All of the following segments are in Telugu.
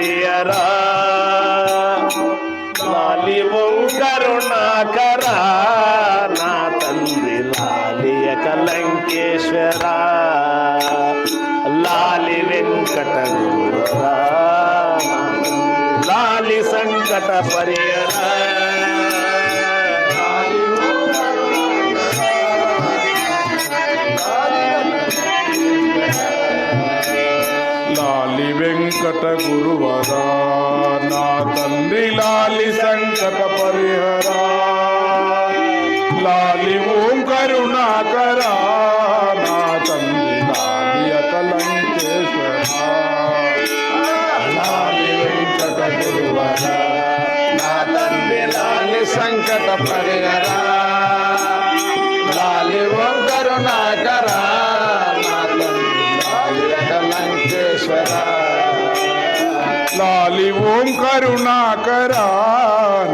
పరియరా లాలి కరుణాకరా నా తండ్రి లాలియ కలంకేశ్వర లాలి వెంకట గురువరా లాలి సంకట పరియరా లాలి వెంకట గురువరా నా తండ్రి లాలి సంకట పరిహరా లాలి ఓం కరుణాకరా నా తండ్రి లాలి అకలంకేశ్వర లాలి వెంకట గురువరా నా తండ్రి లాలి సంకట పరిహరా లాలి ఓం కరుణాకరా లాలి ఓం కరుణాకరా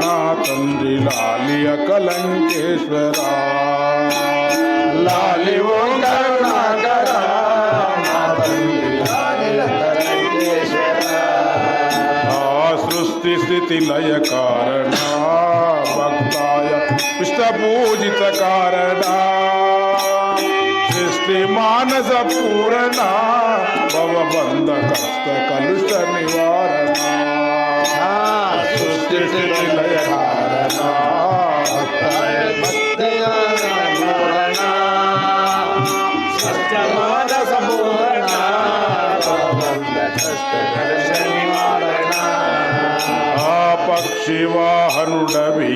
నా తండ్రి లాలి అకలంకేశ్వర లాలి ఓం కరుణాకరా నా తండ్రి లాలి అకలంకేశ్వర సృష్టి స్థితి లయ కారణ భక్తాయ ఇష్ట పూజిత కారణ సృష్టి మానస పూరణ భవబంధ కష్ట కలుష నివారణ సృష్టి స్థితి లయ కారణ పూరణ సత్య మానస పూరణ భవబంధ కష్ట కలుష నివారణ పక్షి వాహనుడవై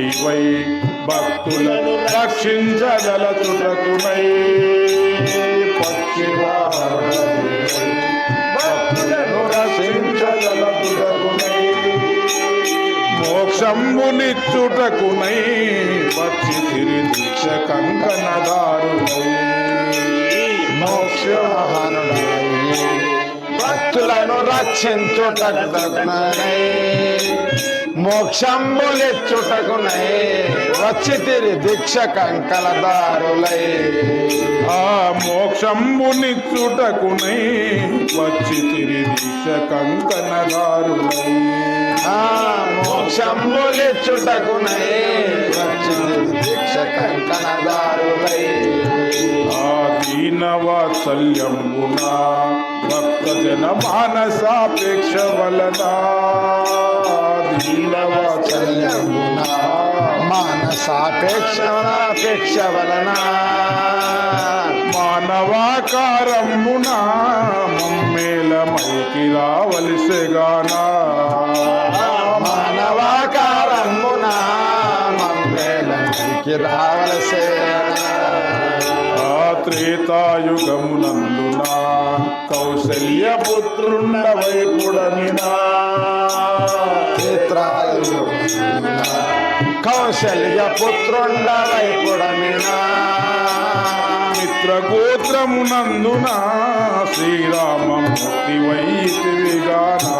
భక్తులను రక్షించగలచుటకునై పక్షి వాహనుడవై భక్తులను రక్షించగలచుటకునై మోక్షంబునిచ్చుటకునై పక్షి తిరి దీక్ష కంకణదారునై మోక్ష వాహనుడవై భక్తులను రక్షించుటకునై మోక్షంబులిచ్చుటకునై వచ్చితిరి దీక్ష కంకలదారులై మోక్షంబునిచ్చుటకునై వచ్చితిరి దీక్ష కంకణదారులై మోక్షంబులిచ్చుటకునై వచ్చితిరి దీక్ష కంకణదారులై దీనవాత్సల్యంబునా భక్త జన మానసాపేక్ష వలన దీనవాత్సల్యంబునా మానసాపేక్ష వలన మానవాకారమునా మమ్మేల మైకి రావలసిగానా మానవాకారమునా మమ్మేల మైకి రావలసిగానా త్రేతాయుగమునందునా కౌసల్య పుత్రుండవై పుడమినా కౌశల్య పుత్రుండవై పుడమినా మిత్రగోత్రమునందునా శ్రీరామమూర్తి వైతివిగానా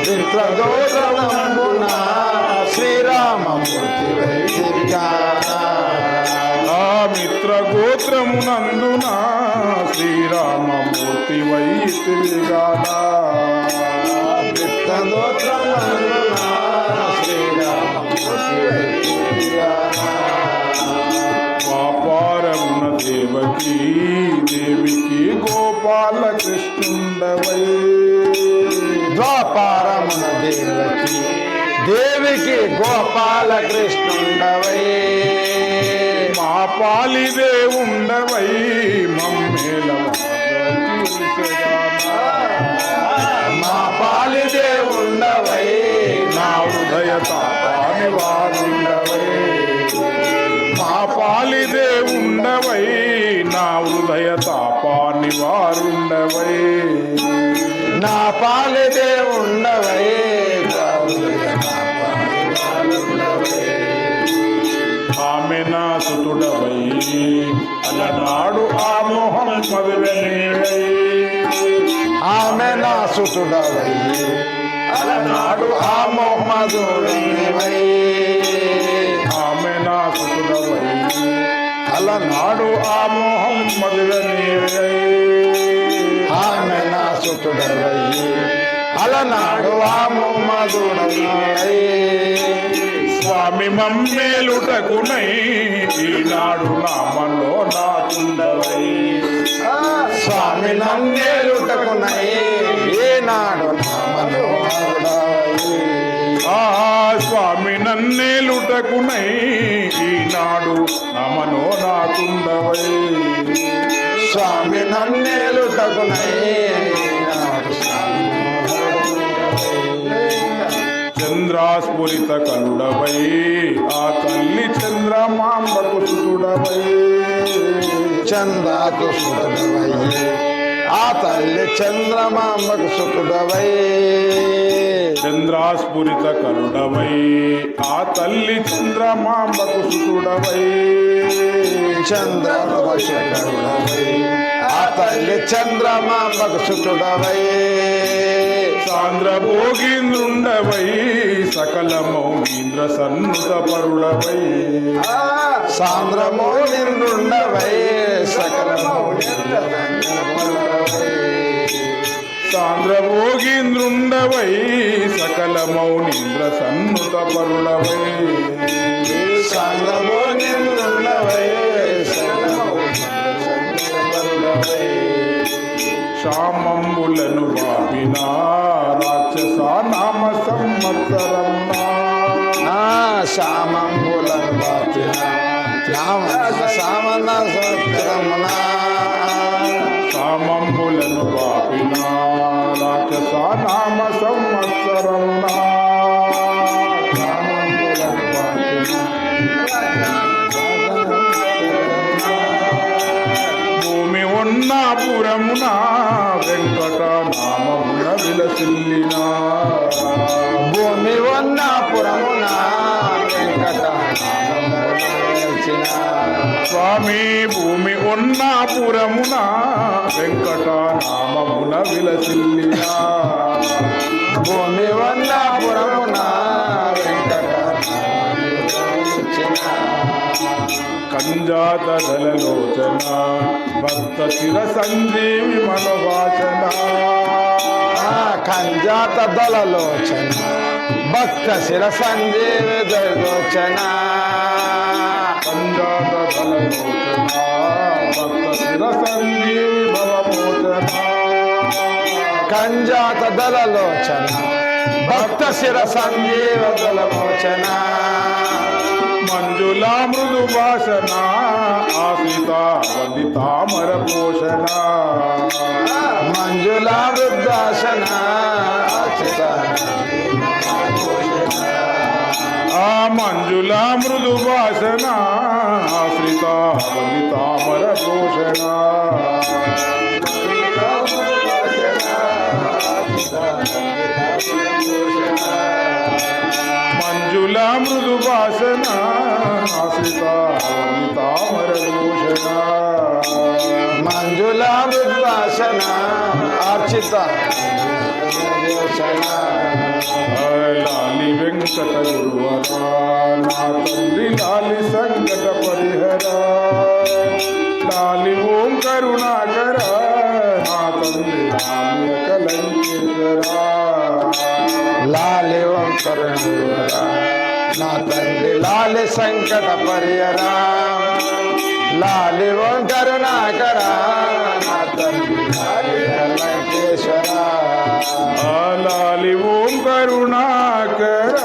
మిత్రగోత్రమునందునా శ్రీరామమూర్తి వైతివిగానా మిత్రగోత్రమునందునా శ్రీరామమూర్తి వైతివిగానా మిత్రగోత్రమునందునా శ్రీరామమూర్తి వైతివిగానా పాపారమున దేవకి దేవికి గోపాల కృష్ణుండవై ద్వాపారమున దేవకి దేవికి గోపాల కృష్ణుండవై మా పాలిదే ఉండవై మమ్మేల మా పాలిదే ఉండవై నా హృదయ తాపాని వారుండవై మా పాలిదే ఉండవై నా హృదయ తాపాని వారుండవై నా పాలిదే ఉండవై ఆమె నా సుతుడవై అలనాడు ఆ మొహమ్మదువై ఆమె నా సుతుడవై అలనాడు ఆ మొహమ్మదువై ఆమె నా సుతుడవై అలనాడు ఆ మొహమ్మదువై ఆమె నా సుతుడవై అలనాడు ఆమోమదుడై స్వామి మమ్మేలుటకునై ఈనాడు నామలో నాకుండవై స్వామి నన్నేలుటకునై ఏనాడు ఆ స్వామి నన్నేలుటకునై ఈనాడు నామలో నాకుండవై స్వామి నన్నేలుటకునై చంద్రాస్ఫురిత కరుడవై ఆ తల్లి చంద్రమాంబకు సుతుడవై చంద్రాకు సుతుడవై ఆ తల్లి చంద్రమాంబకు సుతుడవై చంద్రాస్ఫురిత కరుడవై ఆ తల్లి చంద్రమాంబకు సుతుడవై చంద్రాకు సుతుడవై ఆ తల్లి చంద్రమాంబకు సుతుడవై సాంద్రభోగీంద్రుండవై సకల మౌనీంద్ర సన్నుత పరుడవై సాంద్రమౌనింద్రుండవై సకల సాంద్రభోగీంద్రుండవై సకల మౌనీంద్ర సన్నుత పరుడవై సాంద్రమౌనింద్రుండవై శ్యామంబులను వాపిన రాక్షస నామ సంవత్సరం శ్యామంబులను బాపిన సామన సంవత్సరమున శ్యామంబులను వాపిన రాక్షస నామ సంవత్సరం భూమి ఉన్న పురమున వెంకట నామమున విలసిల్లిన భూమి ఉన్న పురమున వెంకట స్వామి భూమి ఉన్న పురమున వెంకట నామమున విలసిల్లిన భూమి ఉన్న పురమున వెంకట కంజాత దళలోచన భక్త చిర సంజీవి మనోవాచన కంజాత దళలోచన భక్త శిర సంజీవి దళలోచన కంజాత దళలోచన భక్త చిర సంజీవి భవమోచన కంజాత దళలోచన భక్త శిర సంజీవ దళమోచన మంజులా మృదు భాషణ ఆశ్రిత వందితామర పోషణ మంజులా వృద్ధాసన ఆ మంజులా మృదు భాషణ ఆశ్రిత వందితామర పోషణ మంజులా మృదు భాషణ ఆశ్రిత తామర భూషణ మంజులా వృద్ధాసన అర్చిత లాలి వెంకట గురువర నా తండ్రి లాలి సంకట పరిహర లాలి ఓం కరుణాకర నా తండ్రి లాలి కలంకేశ్వర లాలి ఓం కరుణాకర నా తండ్రి లాలి సంకట పరిహర లాలి ఓం కరుణాకర నా తండ్రి లాలి కలంకేశ్వర లాలి ఓం కరుణాకర